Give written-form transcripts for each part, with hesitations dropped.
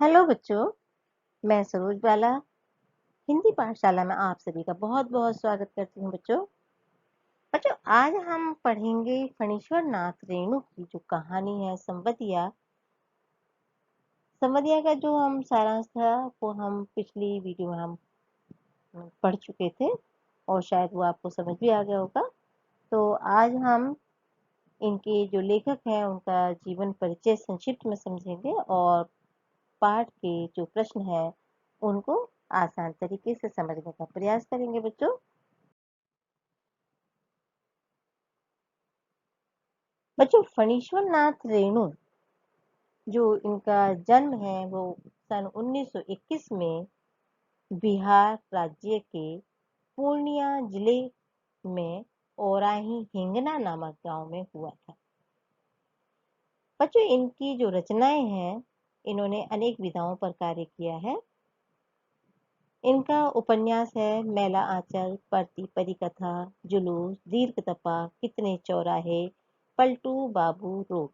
Hello बच्चों, मैं सरोज बाला हिंदी पाठशाला में आप सभी का बहुत बहुत स्वागत करती हूँ। बच्चों आज हम पढ़ेंगे फणीश्वर नाथ रेणु की जो कहानी है संवदिया। संवदिया का जो हम सारांश था वो हम पिछली वीडियो में हम पढ़ चुके थे और शायद वो आपको समझ भी आ गया होगा। तो आज हम इनके जो लेखक हैं उनका जीवन परिचय संक्षिप्त में समझेंगे और पाठ के जो प्रश्न हैं उनको आसान तरीके से समझने का प्रयास करेंगे। बच्चों फणीश्वर नाथ रेणु जो इनका जन्म है वो सन 1921 में बिहार राज्य के पूर्णिया जिले में ओराही हिंगना नामक गांव में हुआ था। बच्चों इनकी जो रचनाएं हैं इन्होंने अनेक विधाओं पर कार्य किया है। इनका उपन्यास है मैला आंचल, परती परिकथा, जुलूस, दीर्घ तपा, कितने चौराहे, पलटू बाबू रोड।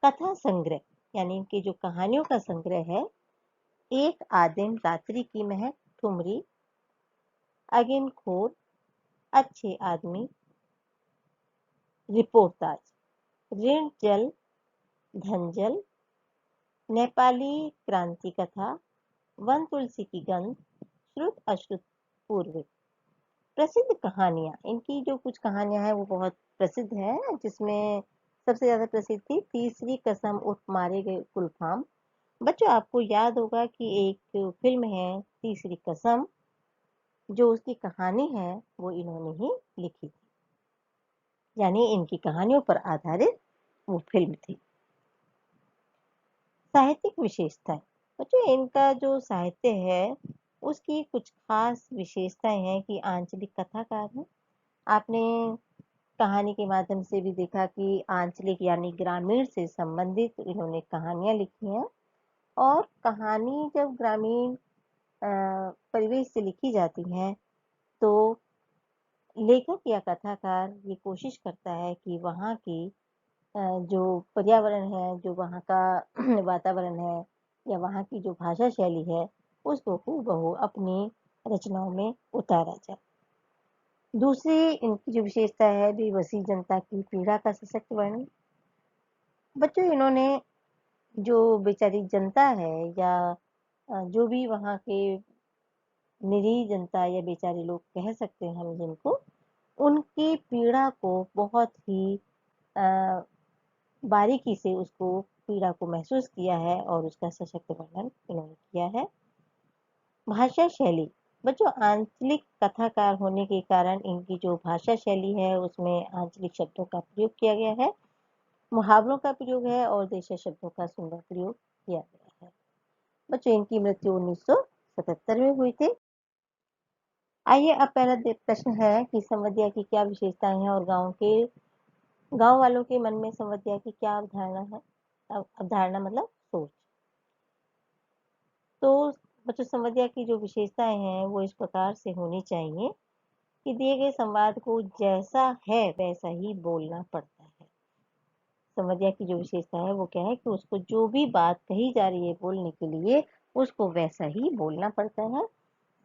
कथा संग्रह यानी इनकी जो कहानियों का संग्रह है एक आदिम रात्रि की महक, ठुमरी, अगिन खोर, अच्छे आदमी, रिपोर्टाज, ऋण जल, धनजल, नेपाली क्रांति कथा, वन तुलसी की गंध, श्रुत अश्रुत पूर्व। प्रसिद्ध कहानियां इनकी जो कुछ कहानियां हैं वो बहुत प्रसिद्ध है, जिसमें सबसे ज्यादा प्रसिद्ध थी तीसरी कसम उठ मारे गए कुलफाम। बच्चों आपको याद होगा कि एक फिल्म है तीसरी कसम, जो उसकी कहानी है वो इन्होंने ही लिखी थी, यानी इनकी कहानियों पर आधारित वो फिल्म थी। साहित्यिक विशेषताएं बच्चों इनका जो साहित्य है उसकी कुछ खास विशेषताएं हैं कि आंचलिक कथाकार है। आपने कहानी के माध्यम से भी देखा कि आंचलिक यानी ग्रामीण से संबंधित इन्होंने कहानियां लिखी हैं। और कहानी जब ग्रामीण परिवेश से लिखी जाती है तो लेखक या कथाकार ये कोशिश करता है कि वहाँ की जो पर्यावरण है, जो वहाँ का वातावरण है या वहाँ की जो भाषा शैली है उसको हूबहू अपनी रचनाओं में उतारा जाए। दूसरी इनकी जो विशेषता है बेबसी जनता की पीड़ा का सशक्त वर्णन। बच्चों इन्होंने जो बेचारी जनता है या जो भी वहाँ के निरीह जनता या बेचारे लोग कह सकते हैं हम जिनको, उनकी पीड़ा को बहुत ही बारीकी से उसको पीड़ा को महसूस किया है और उसका सशक्त वर्णन इन्होंने किया है। भाषा शैली बच्चों आंचलिक कथाकार होने के कारण इनकी जो भाषा शैली है उसमें आंचलिक शब्दों का प्रयोग किया गया है, मुहावरों का प्रयोग है और देशी शब्दों का सुंदर प्रयोग किया गया है। बच्चों इनकी मृत्यु 1977 में हुई थी। आइए अब पहला प्रश्न है कि संवदिया की क्या विशेषताएं हैं और गांव वालों के मन में संवदिया की क्या अवधारणा है। अवधारणा मतलब सोच। तो बच्चों संवदिया की जो विशेषताएं हैं वो इस प्रकार से होनी चाहिए कि दिए गए संवाद को जैसा है वैसा ही बोलना पड़ता है। संवदिया की जो विशेषता है वो क्या है कि उसको जो भी बात कही जा रही है बोलने के लिए उसको वैसा ही बोलना पड़ता है।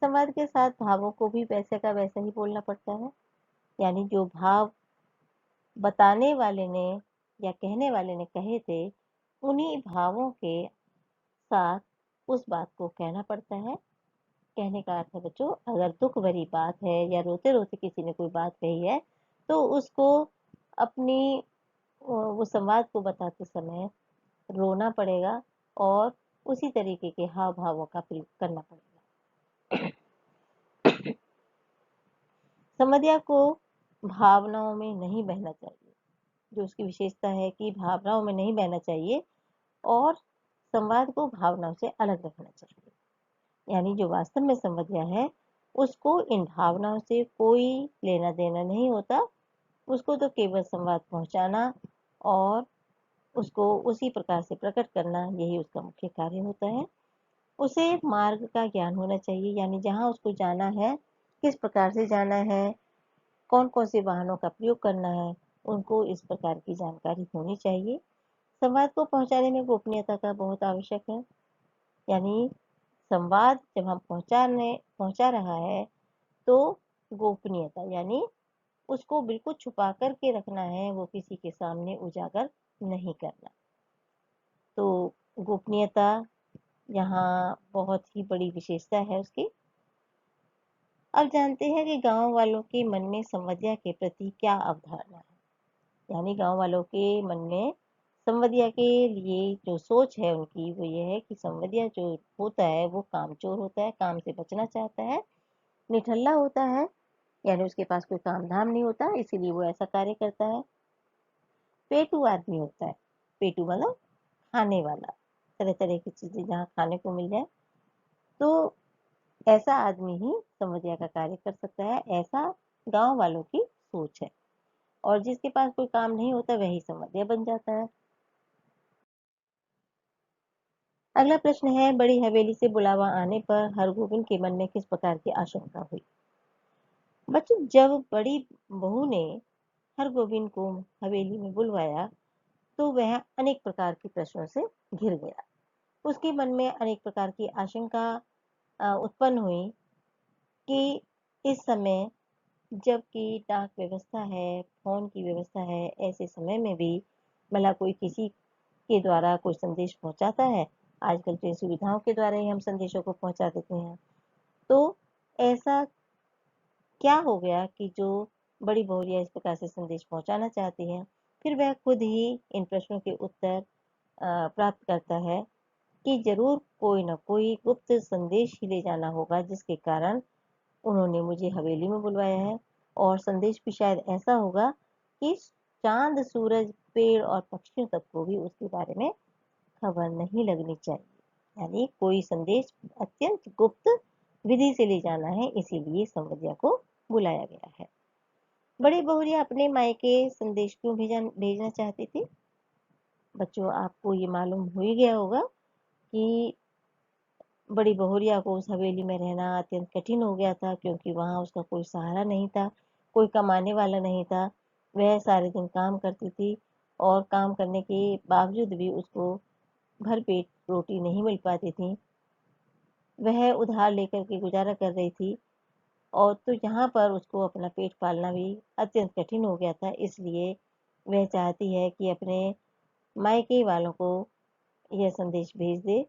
संवाद के साथ भावों को भी वैसे का वैसा ही बोलना पड़ता है, यानी जो भाव बताने वाले ने या कहने वाले ने कहे थे उन्हीं भावों के साथ उस बात को कहना पड़ता है। कहने का अर्थ है बच्चों अगर दुख भरी बात है या रोते रोते किसी ने कोई बात कही है तो उसको अपनी वो संवाद को बताते समय रोना पड़ेगा और उसी तरीके के हाव भावों का प्रयोग करना पड़ेगा। संवदिया को भावनाओं में नहीं बहना चाहिए, जो उसकी विशेषता है कि भावनाओं में नहीं बहना चाहिए और संवाद को भावनाओं से अलग रखना चाहिए। यानी जो वास्तव में संवदिया है उसको इन भावनाओं से कोई लेना देना नहीं होता, उसको तो केवल संवाद पहुंचाना और उसको उसी प्रकार से प्रकट करना यही उसका मुख्य कार्य होता है। उसे मार्ग का ज्ञान होना चाहिए, यानी जहाँ उसको जाना है किस प्रकार से जाना है, कौन कौन से वाहनों का प्रयोग करना है, उनको इस प्रकार की जानकारी होनी चाहिए। संवाद को पहुंचाने में गोपनीयता का बहुत आवश्यक है। यानी संवाद जब हम पहुंचा रहा है तो गोपनीयता यानी उसको बिल्कुल छुपा कर के रखना है, वो किसी के सामने उजागर नहीं करना। तो गोपनीयता यहाँ बहुत ही बड़ी विशेषता है उसकी। अब जानते हैं कि गांव वालों के मन में संवदिया के प्रति क्या अवधारणा है। यानी गांव वालों के मन में संवदिया के लिए जो सोच है उनकी, वो ये है कि संवदिया जो होता है वो कामचोर होता है, काम से बचना चाहता है, निठल्ला होता है, यानी उसके पास कोई काम धाम नहीं होता, इसीलिए वो ऐसा कार्य करता है। पेटू आदमी होता है, पेटू मतलब खाने वाला, तरह तरह की चीजें जहाँ खाने को मिल जाए, तो ऐसा आदमी ही संवदिया का कार्य कर सकता है, ऐसा गांव वालों की सोच है। और जिसके पास कोई काम नहीं होता वही संवदिया बन जाता है। अगला प्रश्न है, बड़ी हवेली से बुलावा आने पर हरगोविंद के मन में किस प्रकार की आशंका हुई। बच्चों, जब बड़ी बहू ने हरगोविंद को हवेली में बुलवाया तो वह अनेक प्रकार के प्रश्नों से घिर गया। उसके मन में अनेक प्रकार की आशंका उत्पन्न हुई कि इस समय जबकि डाक व्यवस्था है, फोन की व्यवस्था है, ऐसे समय में भी भला कोई किसी के द्वारा कोई संदेश पहुंचाता है। आजकल तो इन सुविधाओं के द्वारा ही हम संदेशों को पहुंचा देते हैं। तो ऐसा क्या हो गया कि जो बड़ी बहुरिया इस प्रकार से संदेश पहुंचाना चाहती है, फिर वह खुद ही इन प्रश्नों के उत्तर प्राप्त करता है कि जरूर कोई ना कोई गुप्त संदेश ही ले जाना होगा, जिसके कारण उन्होंने मुझे हवेली में बुलवाया है। और संदेश भी शायद ऐसा होगा कि चांद, सूरज, पेड़ और पक्षियों तक को भी उसके बारे में खबर नहीं लगनी चाहिए। यानी कोई संदेश अत्यंत गुप्त विधि से ले जाना है, इसीलिए संवदिया को बुलाया गया है। बड़ी बहुरिया अपने मायके संदेश क्यों भेजना चाहती थी। बच्चों, आपको ये मालूम हो ही गया होगा कि बड़ी बहुरिया को उस हवेली में रहना अत्यंत कठिन हो गया था, क्योंकि वहां उसका कोई सहारा नहीं था, कोई कमाने वाला नहीं था। वह सारे दिन काम करती थी और काम करने के बावजूद भी उसको भरपेट रोटी नहीं मिल पाती थी। वह उधार लेकर के गुजारा कर रही थी, और तो यहाँ पर उसको अपना पेट पालना भी अत्यंत कठिन हो गया था। इसलिए वह चाहती है कि अपने मायके वालों को यह संदेश भेज दे,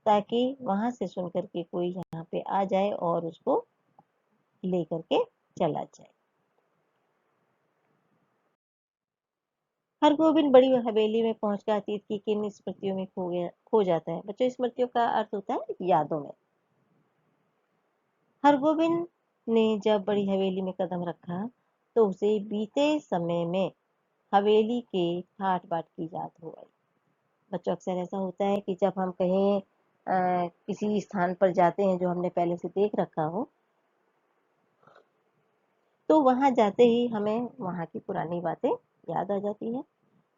ताकि वहां से सुन करके कोई यहाँ पे आ जाए और उसको ले करके चला जाए। हरगोविंद बड़ी हवेली में पहुंचकर अतीत की किन स्मृतियों में खो जाता है। बच्चों, स्मृतियों का अर्थ होता है यादों में। हरगोविंद ने जब बड़ी हवेली में कदम रखा तो उसे बीते समय में हवेली के ठाट बाट की याद हो आई। बच्चों, अक्सर ऐसा होता है कि जब हम कहीं किसी स्थान पर जाते हैं जो हमने पहले से देख रखा हो, तो वहां जाते ही हमें वहां की पुरानी बातें याद आ जाती है।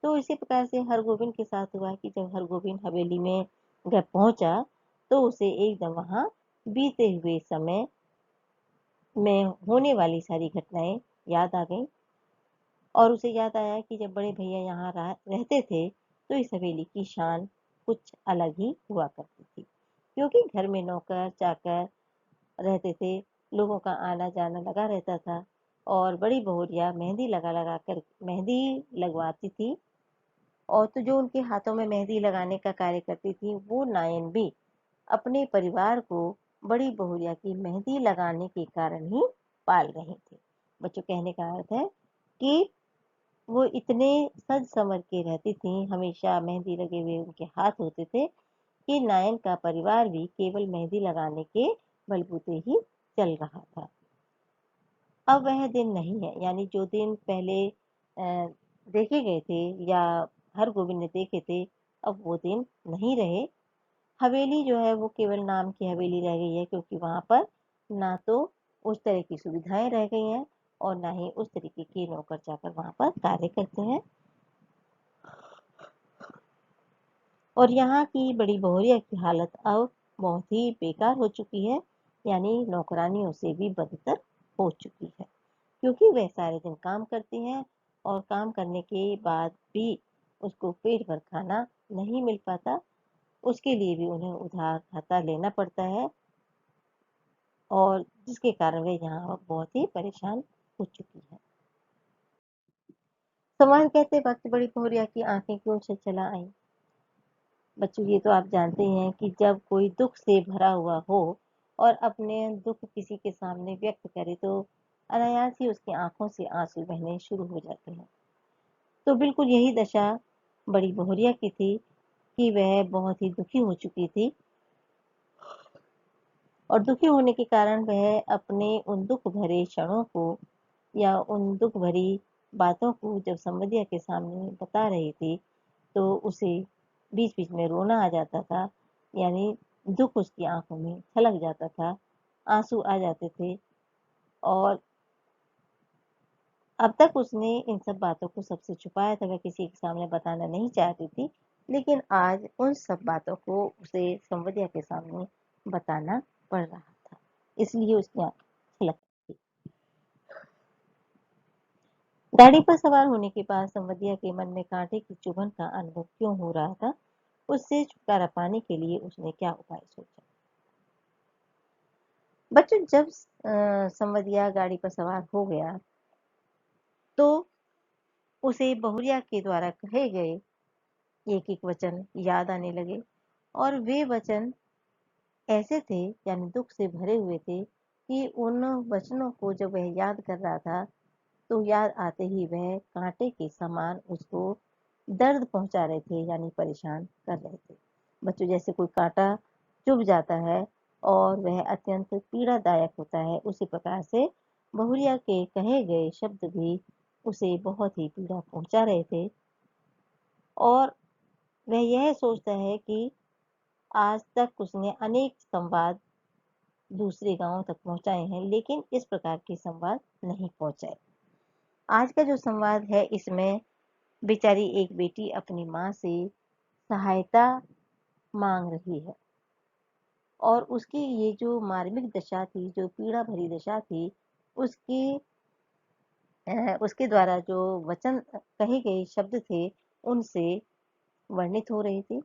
तो इसी प्रकार से हरगोविंद के साथ हुआ कि जब हरगोविंद हवेली में जब पहुंचा तो उसे एकदम वहां बीते हुए समय में होने वाली सारी घटनाएं याद आ गईं। और उसे याद आया कि जब बड़े भैया यहाँ रहते थे तो इस हवेली की शान कुछ अलग ही हुआ करती थी, क्योंकि घर में नौकर चाकर रहते थे, लोगों का आना जाना लगा रहता था, और बड़ी बहुरिया मेहंदी लगा लगा कर मेहंदी लगवाती थी। और तो जो उनके हाथों में मेहंदी लगाने का कार्य करती थी, वो नायन भी अपने परिवार को बड़ी बहुरिया की मेहंदी लगाने के कारण ही पाल रहे थे। बच्चों, कहने का अर्थ है कि वो इतने सज संवर के रहती थी, हमेशा मेहंदी लगे हुए उनके हाथ होते थे, कि नायन का परिवार भी केवल मेहंदी लगाने के बलबूते ही चल रहा था। अब वह दिन नहीं है, यानी जो दिन पहले देखे गए थे या हर गोविंद ने देखे थे, अब वो दिन नहीं रहे। हवेली जो है वो केवल नाम की हवेली रह गई है, क्योंकि वहां पर ना तो उस तरह की सुविधाएं रह गई हैं और ना ही उस तरीके के नौकर चाकर वहां पर कार्य करते हैं। और यहाँ की बड़ी बहुरिया की हालत अब बहुत ही बेकार हो चुकी है, यानी नौकरानियों से भी बदतर हो चुकी है, क्योंकि वह सारे दिन काम करती हैं और काम करने के बाद भी उसको पेट भर खाना नहीं मिल पाता, उसके लिए भी उन्हें उधार खाता लेना पड़ता है, और जिसके कारण वे यहाँ बहुत ही परेशान हो चुकी है। संवाद कहते वक्त बड़ी बहुरिया की आंखें क्यों छलछला आई। बच्चों, ये तो आप जानते ही हैं कि जब कोई दुख से भरा हुआ हो और अपने दुख किसी के सामने व्यक्त करे तो अनायास ही उसकी आंखों से आंसू बहने शुरू हो जाते हैं। तो बिल्कुल यही दशा बड़ी बहुरिया की थी कि वह बहुत ही दुखी हो चुकी थी, और दुखी होने के कारण वह अपने उन दुख भरे क्षणों को या उन दुख भरी बातों को जब संवदिया के सामने बता रही थी तो उसे बीच बीच में रोना आ जाता था, यानी दुख उसकी आंखों में छलक जाता था, आंसू आ जाते थे। और अब तक उसने इन सब बातों को सबसे छुपाया था, वह किसी के सामने बताना नहीं चाहती थी, लेकिन आज उन सब बातों को उसे संवदिया के सामने बताना पड़ रहा था, इसलिए उसकी आंखें छलक थी। गाड़ी पर सवार होने के बाद संवदिया के मन में कांटे की चुभन का अनुभव क्यों हो रहा था, उससे छुटकारा पाने के लिए उसने क्या उपाय सोचा। बच्चों, जब संवदिया गाड़ी पर सवार हो गया तो उसे बहुरिया के द्वारा कहे गए एक एक वचन याद आने लगे, और वे वचन ऐसे थे, यानी दुख से भरे हुए थे, कि उन वचनों को जब वह याद कर रहा था तो याद आते ही वह कांटे के समान उसको दर्द पहुंचा रहे थे, यानी परेशान कर रहे थे। बच्चों, जैसे कोई कांटा चुभ जाता है और वह अत्यंत पीड़ादायक होता है, उसी प्रकार से बहुरिया के कहे गए शब्द भी उसे बहुत ही पीड़ा पहुंचा रहे थे। और वह यह सोचता है कि आज तक उसने अनेक संवाद दूसरे गांवों तक पहुंचाए हैं, लेकिन इस प्रकार के संवाद नहीं पहुंचाए। आज का जो संवाद है, इसमें बेचारी एक बेटी अपनी माँ से सहायता मांग रही है, और उसकी ये जो मार्मिक दशा थी, जो पीड़ा भरी दशा थी, उसकी उसके द्वारा जो वचन कहे गए शब्द थे, उनसे वर्णित हो रही थी।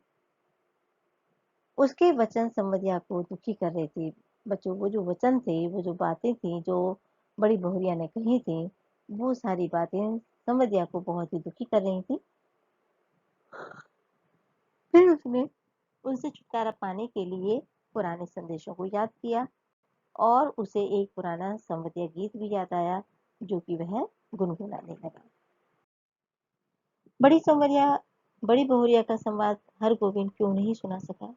उसके वचन संवदिया को दुखी कर रहे थे। बच्चों, वो जो वचन थे, वो जो बातें थी जो बड़ी बहुरिया ने कही थी, वो सारी बातें संवदिया को बहुत ही दुखी कर रही थी। फिर उसने उनसे छुटकारा पाने के लिए पुराने संदेशों को याद किया, और उसे एक पुराना संवदिया गीत भी याद आया, जो कि वह गुनगुनाने लगा। बड़ी संवरिया बड़ी बहुरिया का संवाद हर गोविंद क्यों नहीं सुना सका।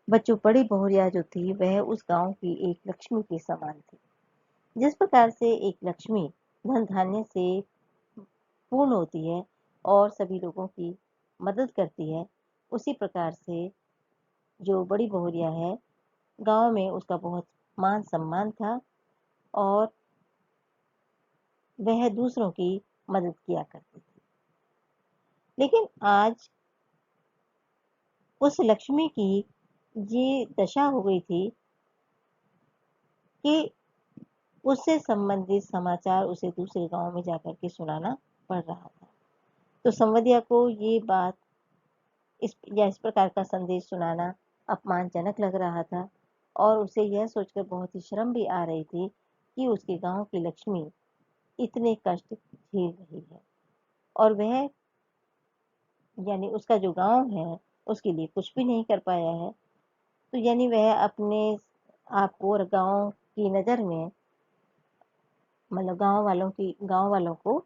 बच्चों, बड़ी बहुरिया जो थी वह उस गांव की एक लक्ष्मी के समान थी। जिस प्रकार से एक लक्ष्मी धन धान्य से पूर्ण होती है और सभी लोगों की मदद करती है, उसी प्रकार से जो बड़ी बहुरिया है, गांव में उसका बहुत मान सम्मान था, और वह दूसरों की मदद किया करती थी। लेकिन आज उस लक्ष्मी की ये दशा हो गई थी कि उससे संबंधित समाचार उसे दूसरे गांव में जाकर के सुनाना पड़ रहा था। तो संवदिया को ये बात इस प्रकार का संदेश सुनाना अपमानजनक लग रहा था, और उसे यह सोचकर बहुत ही शर्म भी आ रही थी कि उसके गांव की लक्ष्मी इतने कष्ट झेल रही है, और वह, यानी उसका जो गांव है, उसके लिए कुछ भी नहीं कर पाया है। तो यानी वह अपने आप को और गांव की नज़र में, मतलब गांव वालों को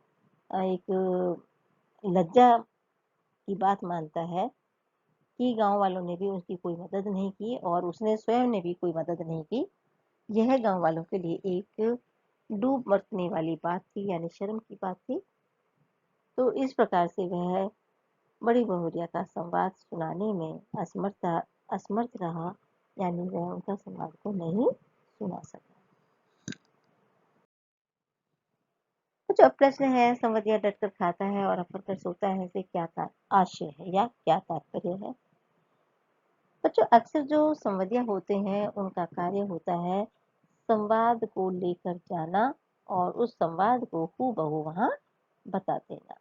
एक लज्जा की बात मानता है कि गांव वालों ने भी उसकी कोई मदद नहीं की, और उसने स्वयं ने भी कोई मदद नहीं की। यह गांव वालों के लिए एक डूब मरने वाली बात थी, यानी शर्म की बात थी। तो इस प्रकार से वह बड़ी बहुरिया का संवाद सुनाने में असमर्थ रहा, यानी वह उनका संवाद को नहीं सुना सका। तो जो प्रश्न है, संवदिया डटकर खाता है और अपर कर सोता है, से क्या आशय है या क्या तात्पर्य है। बच्चों, अक्सर जो संवदिया होते हैं, उनका कार्य होता है संवाद को लेकर जाना और उस संवाद को हूबहू वहां बता देना।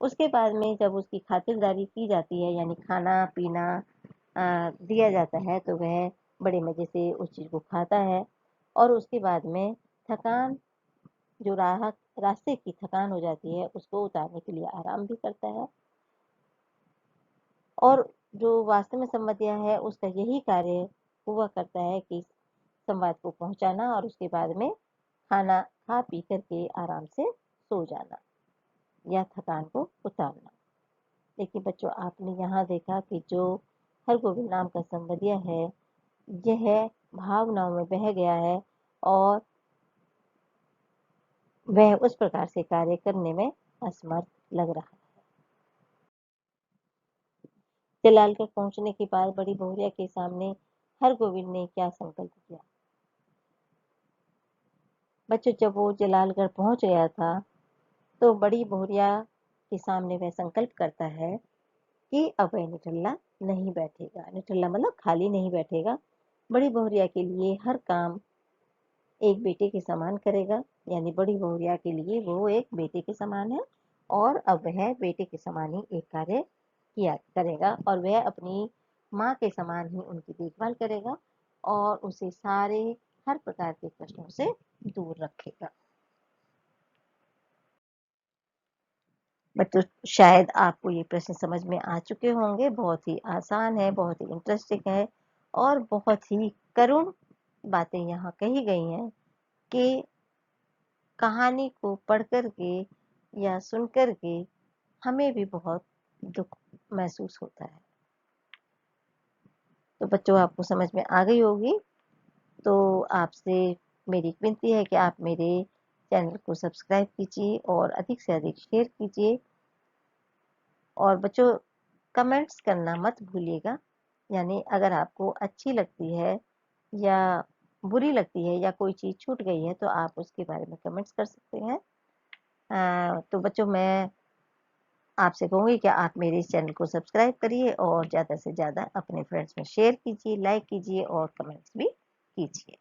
उसके बाद में जब उसकी खातिरदारी की जाती है, यानी खाना पीना दिया जाता है, तो वह बड़े मज़े से उस चीज़ को खाता है और उसके बाद में थकान, जो रास्ते की थकान हो जाती है, उसको उतारने के लिए आराम भी करता है। और जो वास्तव में संवादिया है, उसका यही कार्य हुआ करता है कि संवाद को पहुंचाना और उसके बाद में खाना खा पी करके आराम से सो जाना या थकान को उतारना। लेकिन बच्चों, आपने यहाँ देखा कि जो हरगोविंद नाम का संवदिया है, यह भावनाओं में बह गया है और वह उस प्रकार से कार्य करने में असमर्थ लग रहा है। जलालगढ़ पहुंचने के बाद बड़ी बहुरिया के सामने हरगोविंद ने क्या संकल्प किया? बच्चों, जब वो जलालगढ़ पहुंच गया था, तो बड़ी बहुरिया के सामने वह संकल्प करता है कि अब वह निठल्ला नहीं बैठेगा। निठल्ला मतलब खाली नहीं बैठेगा। बड़ी बहुरिया के लिए हर काम एक बेटे के समान करेगा, यानी बड़ी बहुरिया के लिए वो एक बेटे के समान है और अब वह बेटे के समान ही एक कार्य किया करेगा और वह अपनी माँ के समान ही उनकी देखभाल करेगा और उसे सारे हर प्रकार के कष्टों से दूर रखेगा। बच्चों, शायद आपको ये प्रश्न समझ में आ चुके होंगे। बहुत ही आसान है, बहुत ही इंटरेस्टिंग है और बहुत ही करुण बातें यहाँ कही गई हैं कि कहानी को पढ़ कर के या सुन कर के हमें भी बहुत दुख महसूस होता है। तो बच्चों, आपको समझ में आ गई होगी। तो आपसे मेरी विनती है कि आप मेरे चैनल को सब्सक्राइब कीजिए और अधिक से अधिक शेयर कीजिए। और बच्चों, कमेंट्स करना मत भूलिएगा। यानी अगर आपको अच्छी लगती है या बुरी लगती है या कोई चीज़ छूट गई है, तो आप उसके बारे में कमेंट्स कर सकते हैं। तो बच्चों, मैं आपसे कहूँगी कि आप मेरे इस चैनल को सब्सक्राइब करिए और ज़्यादा से ज़्यादा अपने फ्रेंड्स में शेयर कीजिए, लाइक कीजिए और कमेंट्स भी कीजिए।